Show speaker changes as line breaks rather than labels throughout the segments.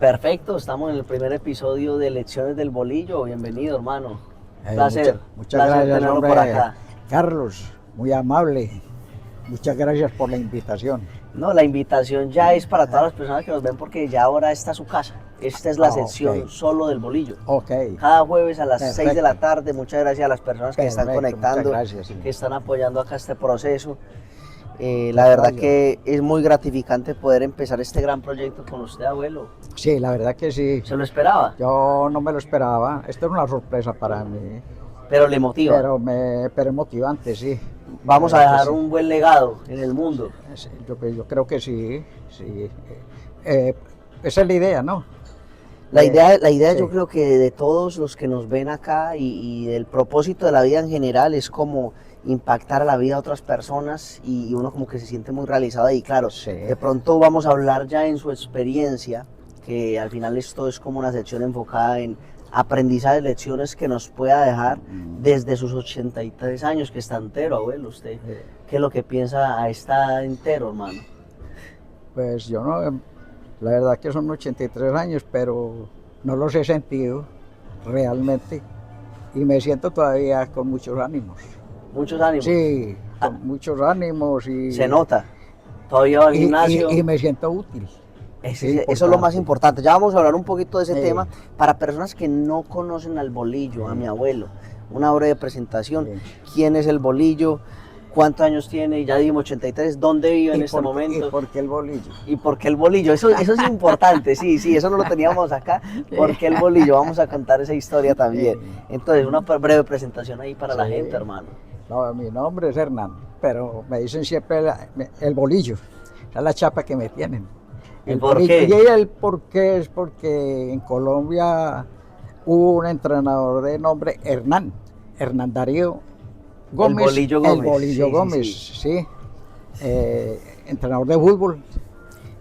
Perfecto, estamos en el primer episodio de Lecciones del Bolillo. Bienvenido, hermano. Placer.
Muchas
Placer
gracias,
tenerlo
hombre.
por acá.
Carlos, muy amable. Muchas gracias por la invitación.
No, la invitación ya es para todas las personas que nos ven porque ya ahora está su casa. Esta es la sección
Ok.
solo del bolillo.
Ok.
Cada jueves a las 6 de la
Perfecto.
tarde. Muchas gracias a las personas que están
Perfecto,
conectando,
muchas gracias, sí.
que están apoyando acá este proceso. La
Al
verdad
contrario.
que es muy gratificante poder empezar este gran proyecto con usted, abuelo.
Sí, la verdad que sí.
¿Se lo esperaba?
Yo no me lo esperaba. Esto es una sorpresa para mí,
Pero le motiva.
pero motivante, sí.
Vamos
La
a
verdad que
dejar
sí.
un buen legado en el mundo.
Sí, yo creo que sí, sí. Esa es la idea, ¿no?
La idea
Sí.
yo creo que de todos los que nos ven acá y del propósito de la vida en general es como impactar a la vida de otras personas y uno como que se siente muy realizado ahí. Claro,
Sí.
de pronto vamos a hablar ya en su experiencia, que al final esto es como una sección enfocada en aprendizaje, lecciones que nos pueda dejar desde sus 83 años, que está entero, abuelo. ¿Usted qué es lo que piensa a esta edad entero, hermano?
Pues yo no, la verdad que son 83 años, pero no los he sentido realmente y me siento todavía con muchos ánimos.
Muchos ánimos.
Sí, con muchos ánimos
Se nota. Todavía va al gimnasio.
y me siento útil.
Eso
Es
es lo más
importante.
importante. Ya vamos a hablar un poquito de ese
Sí.
tema para personas que no conocen al bolillo, a mi abuelo. Una breve presentación.
Sí.
¿Quién es el bolillo? ¿Cuántos años tiene? Ya dimos 83. ¿Dónde vive en este
¿Y
momento?
por qué el bolillo?
¿Y por qué el bolillo? Eso es importante, sí, eso no lo teníamos acá. ¿Por qué el bolillo? Vamos a contar esa historia también. Entonces, una breve presentación ahí para la
Sí.
gente, hermano.
No, mi nombre es Hernán, pero me dicen siempre el bolillo. Esa es la chapa que me tienen.
¿Y
El
por
bolillo.
qué?
Y el por qué es porque en Colombia hubo un entrenador de nombre Hernán Darío Gómez.
Bolillo Gómez,
El Bolillo
sí, sí,
Gómez,
sí.
sí. Entrenador de fútbol.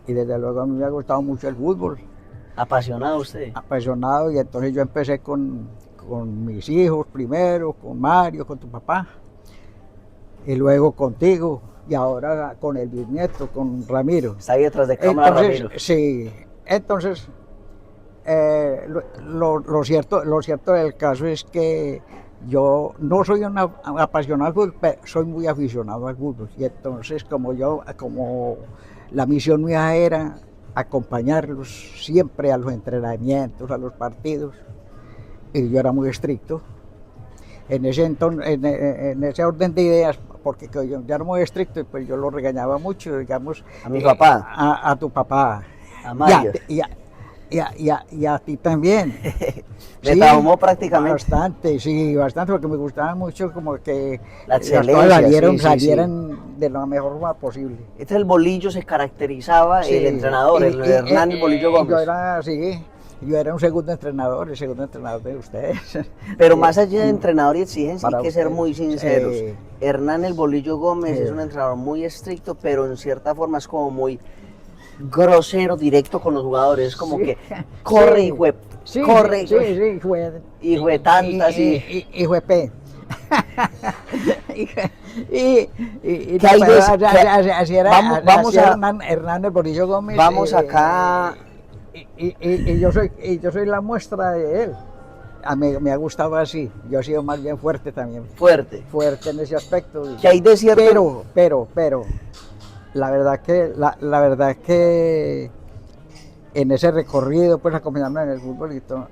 Y desde luego a mí me ha gustado mucho el fútbol.
Apasionado usted.
Apasionado, y entonces yo empecé con mis hijos primero, con Mario, con tu papá, y luego contigo, y ahora con el bisnieto, con Ramiro.
Está ahí detrás de cámara,
Entonces,
Ramiro.
sí, entonces, lo cierto del caso es que yo no soy un apasionado al fútbol, pero soy muy aficionado al fútbol, y entonces como la misión mía era acompañarlos siempre a los entrenamientos, a los partidos, y yo era muy estricto. En ese orden de ideas, porque yo era muy estricto, pues yo lo regañaba mucho, digamos.
A mi papá.
A tu papá.
A Mario.
Y a ti también.
Me traumó prácticamente.
Bastante, sí, bastante, porque me gustaba mucho como que
La
las cosas
excelencia,
salieran de la mejor forma posible.
Este el bolillo se caracterizaba,
Sí,
el entrenador, el Hernán el Bolillo Gómez.
Yo era un segundo entrenador, el segundo entrenador de ustedes.
Pero más allá de entrenador y exigencia, hay
Para
que ser
usted.
muy sinceros.
Sí.
Hernán el Bolillo Gómez
Sí.
es un entrenador muy estricto, pero en cierta forma es como muy grosero, directo con los jugadores. Es como
Sí.
que corre,
Sí.
hijo de,
Sí,
corre,
sí, sí,
hijo de tantas
hijo de P.
¿Qué hay de eso?
Así era,
Vamos a-
Hernán el Bolillo Gómez.
Vamos acá.
Y yo soy la muestra de él. Me ha gustado así. Yo he sido más bien fuerte también.
Fuerte.
Fuerte en ese aspecto.
¿Qué hay de cierto?
Pero, la verdad que en ese recorrido, pues acompañándome en el fútbol y todo,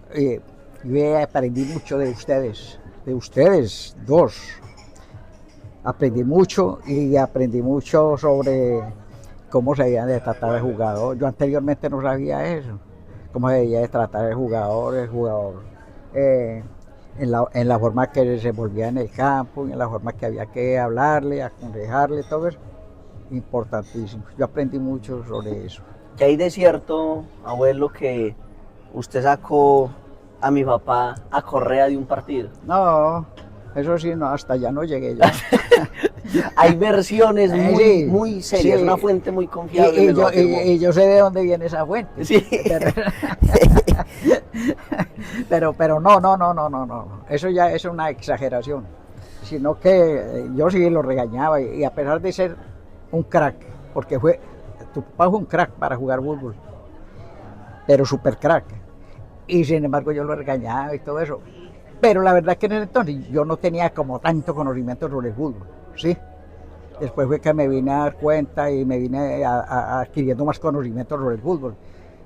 yo aprendí mucho de ustedes dos. Aprendí mucho sobre cómo se debía de tratar al jugador. Yo anteriormente no sabía eso, cómo se debía de tratar el jugador, en la forma que se volvía en el campo, en la forma que había que hablarle, aconsejarle, todo eso, importantísimo. Yo aprendí mucho sobre eso.
¿Qué hay de cierto, abuelo, que usted sacó a mi papá a Correa de un partido?
No, eso sí, no, hasta allá no llegué yo.
Hay versiones
Sí,
muy serias,
sí.
una fuente muy confiable me lo afirmó.
Y yo sé de dónde viene esa fuente.
Sí.
Pero no. Eso ya es una exageración. Sino que yo sí lo regañaba, y a pesar de ser un crack, porque tu papá fue un crack para jugar fútbol. pero súper crack. Y sin embargo yo lo regañaba y todo eso. Pero la verdad que en ese entonces yo no tenía como tanto conocimiento sobre el fútbol, ¿sí? Después fue que me vine a dar cuenta y me vine adquiriendo más conocimiento sobre el fútbol.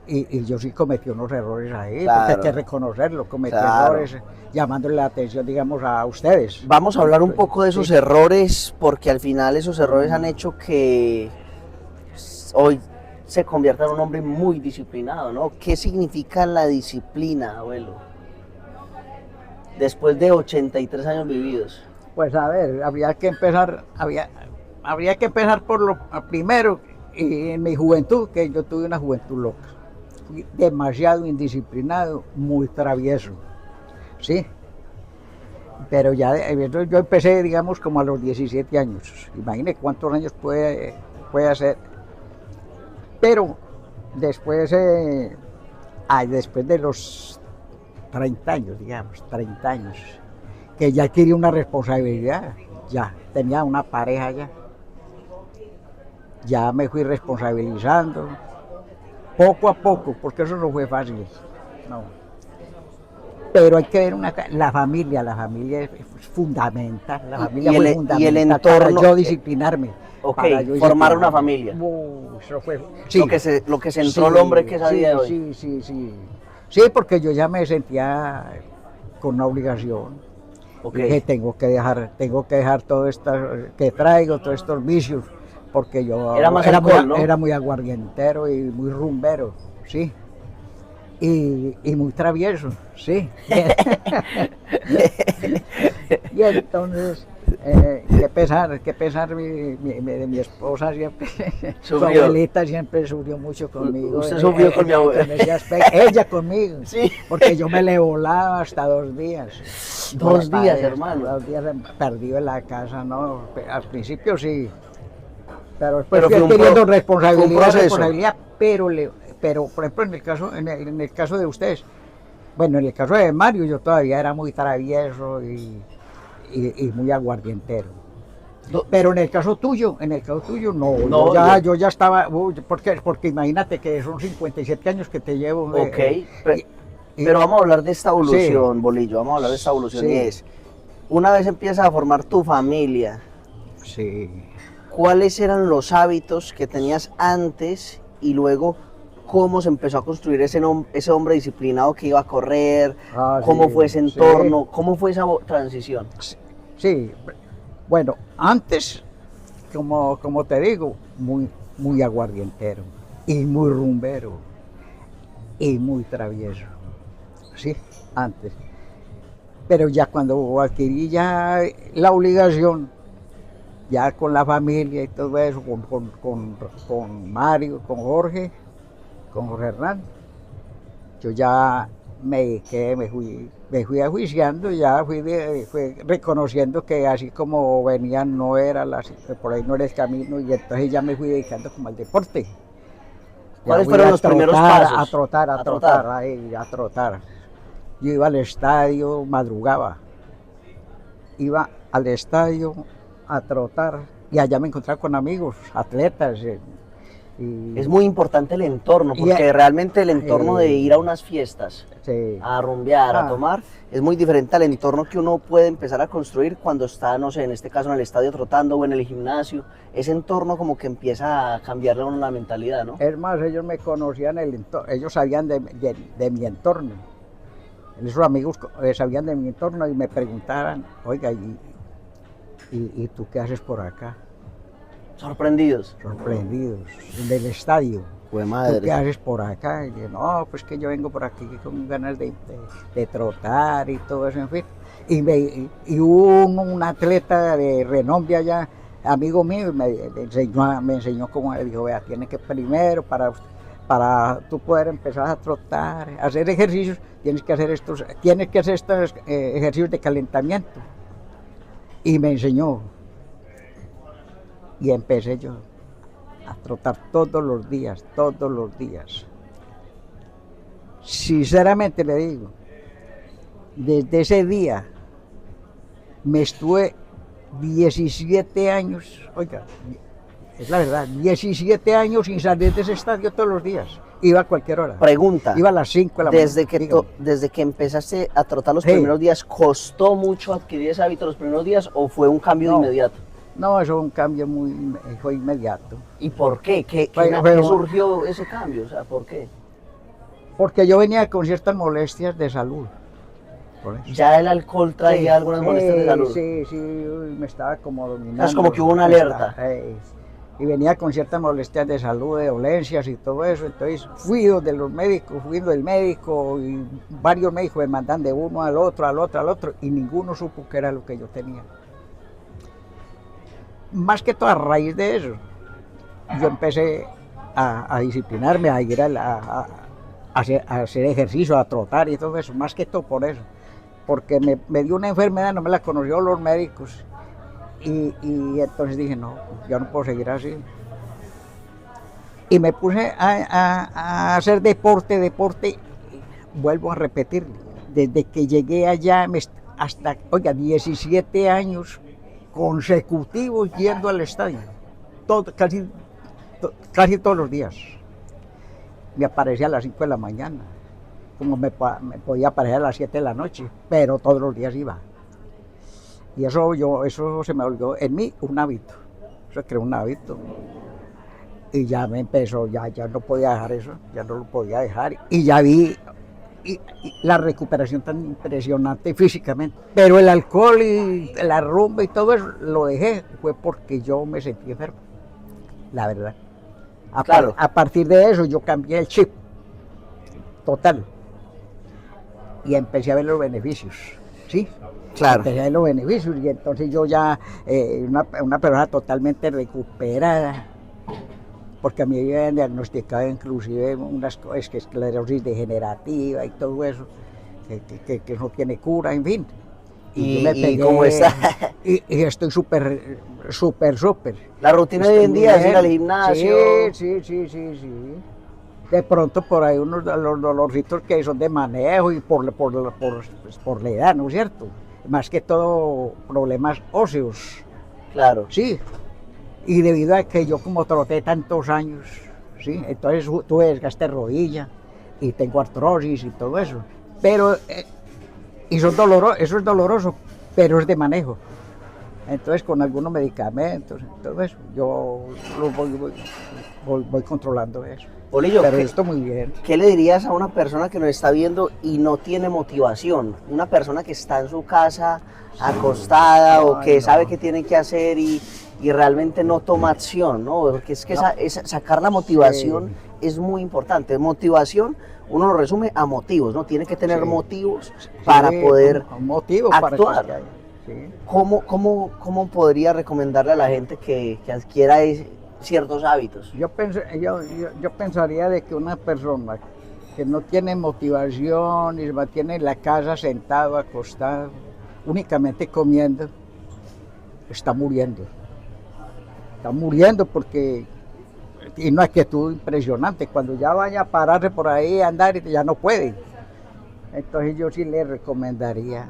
Y yo sí cometí unos errores ahí,
Claro.
porque hay que reconocerlo, cometí
Claro.
errores llamándole la atención, digamos, a ustedes.
Vamos a hablar un poco de esos
Sí.
errores, porque al final esos errores han hecho que hoy se convierta en un hombre muy disciplinado, ¿no? ¿Qué significa la disciplina, abuelo? Después de 83 años vividos.
Pues a ver, habría que empezar por lo primero, y en mi juventud, que yo tuve una juventud loca. Fui demasiado indisciplinado, muy travieso, ¿sí? Pero ya yo empecé, digamos, como a los 17 años. Imagine cuántos años puede hacer. Pero después, después de los 30 años, digamos, 30 años, que ya adquirí una responsabilidad, ya tenía una pareja ya me fui responsabilizando, poco a poco, porque eso no fue fácil, no. Pero hay que ver la familia es fundamental, la familia fue fundamental
y el entorno,
para yo disciplinarme.
Ok,
para yo
formar una
disciplinarme.
familia.
Eso fue, sí,
Lo que se entró el hombre que es a
sí,
día de hoy.
Sí, porque yo ya me sentía con una obligación.
Okay.
Que tengo que dejar todo esto que traigo, todos estos vicios, porque yo era muy aguardientero y muy rumbero, sí. Y muy travieso, sí. Y entonces, qué pesar de mi esposa siempre. Su abuelita siempre sufrió mucho conmigo.
Usted sufrió con mi abuela.
Ella conmigo,
sí.
Porque yo me le volaba hasta 2 días.
2 días, hermano.
2 días perdido en la casa, no. Al principio sí. Pero después fui adquiriendo responsabilidad, pero por ejemplo en el caso de ustedes, bueno, en el caso de Mario yo todavía era muy travieso y muy aguardientero. Pero en el caso tuyo no, yo ya estaba, porque imagínate que son 57 años que te llevo.
Ok, pero vamos a hablar de esta evolución, sí. Bolillo, vamos a hablar de esta evolución, sí. Y es, una vez empiezas a formar tu familia,
sí.
¿Cuáles eran los hábitos que tenías antes y luego cómo se empezó a construir ese hombre disciplinado que iba a correr? ¿Cómo fue ese entorno? ¿Cómo fue esa transición?
Sí, bueno, antes, como te digo, muy aguardientero y muy rumbero y muy travieso, sí, antes. Pero ya cuando adquirí ya la obligación, ya con la familia y todo eso, con Mario, con Jorge Hernán, yo ya me fui ajuiciando, ya fui reconociendo que así como venían no era por ahí no era el camino, y entonces ya me fui dedicando como al deporte.
¿Cuáles fueron los primeros pasos?
A trotar. Yo iba al estadio, madrugaba, iba al estadio a trotar y allá me encontraba con amigos, atletas.
Es muy importante el entorno, porque realmente el entorno de ir a unas fiestas, sí, a rumbear, a tomar, es muy diferente al entorno que uno puede empezar a construir cuando está, no sé, en este caso en el estadio trotando o en el gimnasio. Ese entorno como que empieza a cambiarle a uno la mentalidad, ¿no?
Es más, ellos me conocían ellos sabían de mi entorno. Esos amigos sabían de mi entorno y me preguntaban, oiga, ¿y tú qué haces por acá?
Sorprendidos.
En el estadio.
Pues madre.
¿Tú qué haces por acá? Y yo, no, pues que yo vengo por aquí con ganas de trotar y todo eso, en fin. Y hubo un atleta de renombre allá, amigo mío, me enseñó cómo, me dijo, vea, tiene que primero, para tú poder empezar a trotar, a hacer ejercicios, tienes que hacer estos ejercicios de calentamiento. Y me enseñó. Y empecé yo a trotar todos los días. Sinceramente le digo, desde ese día me estuve 17 años, oiga, es la verdad, 17 años sin salir de ese estadio todos los días. Iba a cualquier hora.
Pregunta,
Iba a las 5 de la mañana.
desde que empezaste a trotar los
Sí.
primeros días, ¿costó mucho adquirir ese hábito los primeros días o fue un cambio
No.
inmediato?
No, eso fue un cambio fue inmediato.
¿Y por qué? ¿Qué
Fue-
surgió ese cambio? O sea, ¿por qué?
Porque yo venía con ciertas molestias de salud. Por eso.
Ya el alcohol traía algunas molestias de salud.
Sí, sí, uy, me estaba como dominando.
Es como que hubo una alerta.
Y venía con ciertas molestias de salud, de dolencias y todo eso. Entonces fui donde los médicos, fui donde el médico y varios médicos me mandan de uno al otro, al otro, al otro, y ninguno supo qué era lo que yo tenía. Más que todo a raíz de eso, yo empecé a disciplinarme, a ir a hacer ejercicio, a trotar y todo eso, más que todo por eso. Porque me dio una enfermedad, no me la conoció los médicos. Y entonces dije, no, yo no puedo seguir así. Y me puse a hacer deporte, vuelvo a repetir, desde que llegué allá hasta, oiga, 17 años consecutivos yendo al estadio, casi todos los días. Me aparecía a las 5 de la mañana, como me podía aparecer a las 7 de la noche, pero todos los días iba. Y eso se me volvió en mí un hábito, eso creó un hábito. Y ya me empezó, ya no podía dejar eso, ya no lo podía dejar. Y ya vi la recuperación tan impresionante físicamente. Pero el alcohol y la rumba y todo eso lo dejé, fue porque yo me sentí enfermo, la verdad.
Claro.
A partir de eso yo cambié el chip, total. Y empecé a ver los beneficios, ¿sí?
Claro.
Empecé a ver los beneficios y entonces yo ya, una persona totalmente recuperada, porque a mí me habían diagnosticado inclusive unas cosas, que esclerosis degenerativa y todo eso, que no tiene cura, en fin.
¿Y cómo está?
Y estoy súper.
La rutina de hoy en día es ir al gimnasio.
Sí. De pronto por ahí unos los dolorcitos que son de manejo y por la edad, ¿no es cierto? Más que todo problemas óseos.
Claro.
Sí. Y debido a que yo como troté tantos años, ¿sí? Entonces tuve desgaste de rodilla y tengo artrosis y todo eso. Pero eso es doloroso, pero es de manejo. Entonces con algunos medicamentos, todo eso, yo voy controlando eso.
Bolillo,
pero esto muy bien.
¿Qué le dirías a una persona que nos está viendo y no tiene motivación? Una persona que está en su casa acostada o que sabe qué tiene que hacer y realmente no toma acción, ¿no? Porque es que sacar la motivación es muy importante. Motivación, uno lo resume a motivos, ¿no? Tiene que tener motivos para poder actuar.
Para que
¿Cómo podría recomendarle a la gente que adquiera ciertos hábitos?
Yo pensaría de que una persona que no tiene motivación y se mantiene en la casa sentado, acostado, únicamente comiendo, está muriendo. Está muriendo porque tiene una actitud impresionante. Cuando ya vaya a pararse por ahí a andar, ya no puede. Entonces yo sí le recomendaría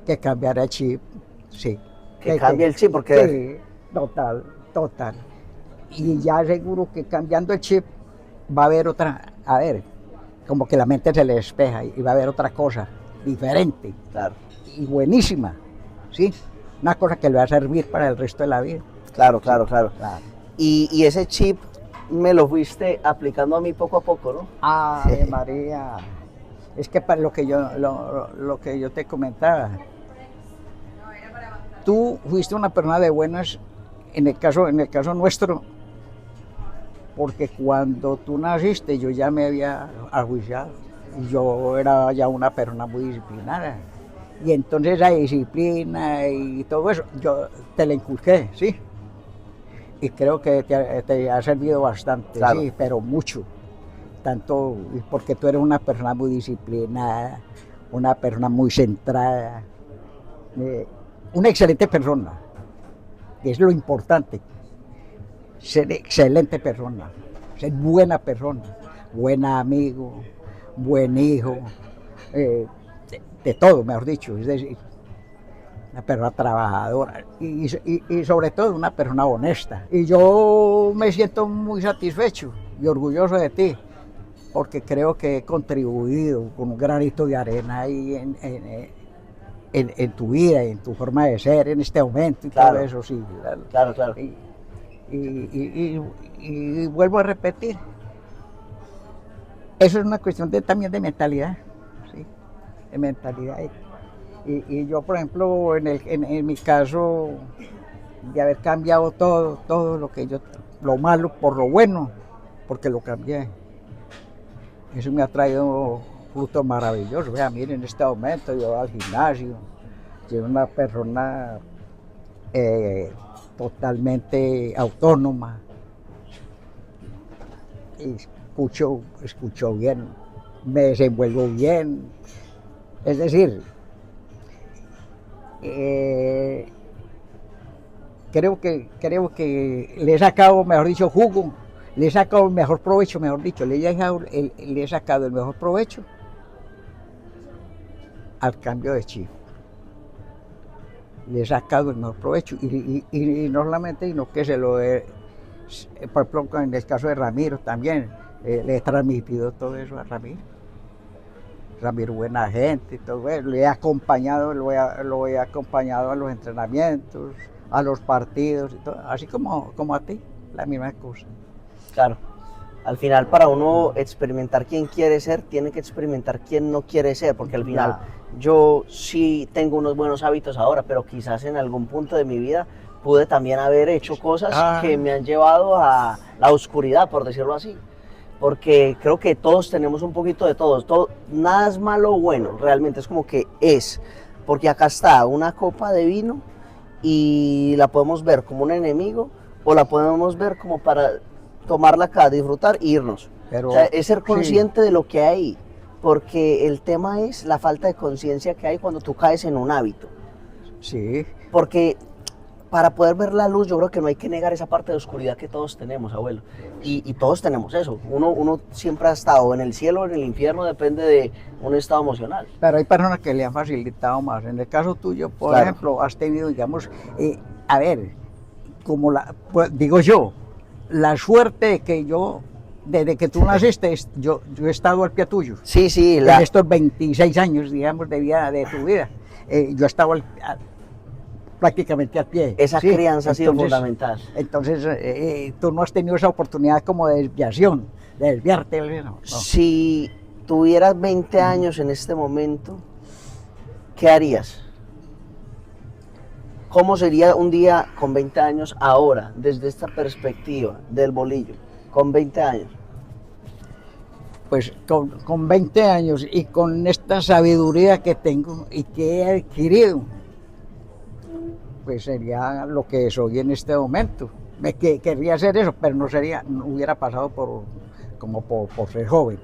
que cambiara el chip. Sí.
Que cambie el chip, porque...
Sí, total. Y ya seguro que cambiando el chip va a haber como que la mente se le despeja y va a haber otra cosa diferente.
Claro.
Y buenísima, ¿sí? Una cosa que le va a servir para el resto de la vida.
Claro. Y ese chip me lo fuiste aplicando a mí poco a poco, ¿no?
Ay, María. Es que para lo que yo te comentaba, tú fuiste una persona de buenas en el caso nuestro, porque cuando tú naciste yo ya me había ajuiciado y yo era ya una persona muy disciplinada. Y entonces la disciplina y todo eso, yo te la inculqué, ¿sí? Y creo que te ha servido bastante, claro. Sí, pero mucho. Tanto porque tú eres una persona muy disciplinada, una persona muy centrada, una excelente persona, que es lo importante. Ser excelente persona, ser buena persona, buen amigo, buen hijo, de todo, mejor dicho, es decir, una persona trabajadora y sobre todo una persona honesta. Y yo me siento muy satisfecho y orgulloso de ti, porque creo que he contribuido con un granito de arena ahí en tu vida, en tu forma de ser, en este momento y
Claro.
todo eso, sí.
Claro, claro.
Y vuelvo a repetir, eso es una cuestión también de mentalidad, ¿sí? De mentalidad. Y yo, por ejemplo, en mi caso, de haber cambiado todo lo malo por lo bueno, porque lo cambié. Eso me ha traído frutos maravillosos. Vea, miren, en este momento yo voy al gimnasio, soy una persona totalmente autónoma, y escucho bien, me desenvuelvo bien. Es decir, creo que le he sacado, mejor dicho, jugo, le he sacado el mejor provecho, mejor dicho, le he sacado el mejor provecho al cambio de chip. Le he sacado el mejor provecho y no solamente, sino que se lo he, por ejemplo, en el caso de Ramiro también, le he transmitido todo eso a Ramiro. Ramiro, buena gente y todo eso. Le he acompañado, lo he acompañado a los entrenamientos, a los partidos, y todo, así como a ti, la misma cosa.
Claro. Al final, para uno experimentar quién quiere ser, tiene que experimentar quién no quiere ser, porque al final yo sí tengo unos buenos hábitos ahora, pero quizás en algún punto de mi vida pude también haber hecho cosas que me han llevado a la oscuridad, por decirlo así. Porque creo que todos tenemos un poquito de todos. Nada es malo o bueno, realmente es como que es. Porque acá está una copa de vino y la podemos ver como un enemigo o la podemos ver como para tomarla acá, disfrutar e irnos.
Pero,
o sea, es ser consciente de lo que hay, porque el tema es la falta de conciencia que hay cuando tú caes en un hábito.
Sí.
Porque para poder ver la luz, yo creo que no hay que negar esa parte de oscuridad que todos tenemos, abuelo. Y todos tenemos eso. Uno siempre ha estado en el cielo o en el infierno, depende de un estado emocional.
Pero hay personas que le han facilitado más. En el caso tuyo, por ejemplo, has tenido, digamos, a ver, como pues, digo yo, la suerte de que yo, desde que tú naciste, yo he estado al pie tuyo.
Sí, sí.
En estos 26 años, digamos, de vida de tu vida, yo he estado prácticamente al pie.
Esa crianza ha sido fundamental.
Entonces, tú no has tenido esa oportunidad como de desviación, de desviarte. No.
Si tuvieras 20 años en este momento, ¿qué harías? ¿Cómo sería un día con 20 años ahora, desde esta perspectiva del bolillo, con 20 años?
Pues con 20 años y con esta sabiduría que tengo y que he adquirido, pues sería lo que soy en este momento. Querría hacer eso, pero no hubiera pasado por ser joven.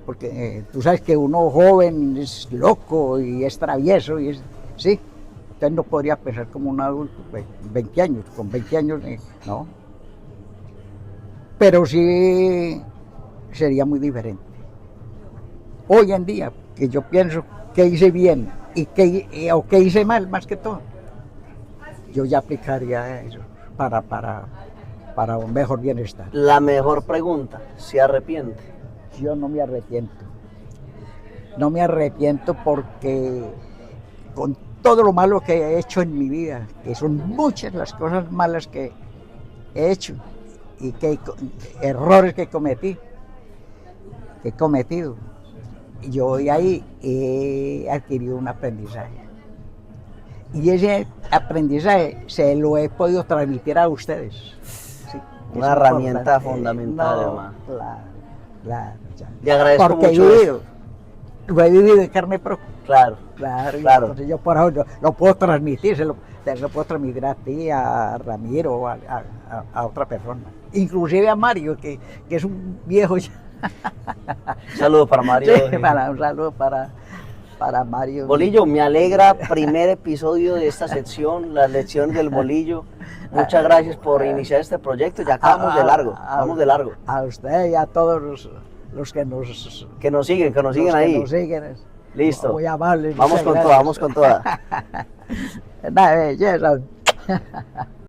Porque tú sabes que uno joven es loco y es travieso, sí. Entonces no podría pensar como un adulto, pues, 20 años, con 20 años, no. Pero sí sería muy diferente. Hoy en día, que yo pienso que hice bien o que hice mal, más que todo, yo ya aplicaría eso para un mejor bienestar.
La mejor pregunta, ¿se arrepiente?
Yo no me arrepiento. No me arrepiento porque con todo lo malo que he hecho en mi vida, que son muchas las cosas malas que he hecho y errores que he cometido, yo de ahí he adquirido un aprendizaje. Y ese aprendizaje se lo he podido transmitir a ustedes. Sí,
una herramienta fundamental, hermano.
Claro.
Le agradezco
porque
mucho
lo he vivido en carne propia.
Claro.
Entonces yo por ahora lo puedo transmitir, se lo puedo transmitir a ti, a Ramiro, a otra persona. Inclusive a Mario, que es un viejo ya.
Saludos para Mario.
Sí, un saludo para Mario.
Bolillo, me alegra, primer episodio de esta sección, las lecciones del bolillo. Muchas gracias por iniciar este proyecto, ya acabamos de largo, vamos de largo.
A usted y a todos los que nos
siguen ahí.
Que nos siguen.
Listo.
Muy amables.
Vamos con toda, vamos con toda.
Una belleza.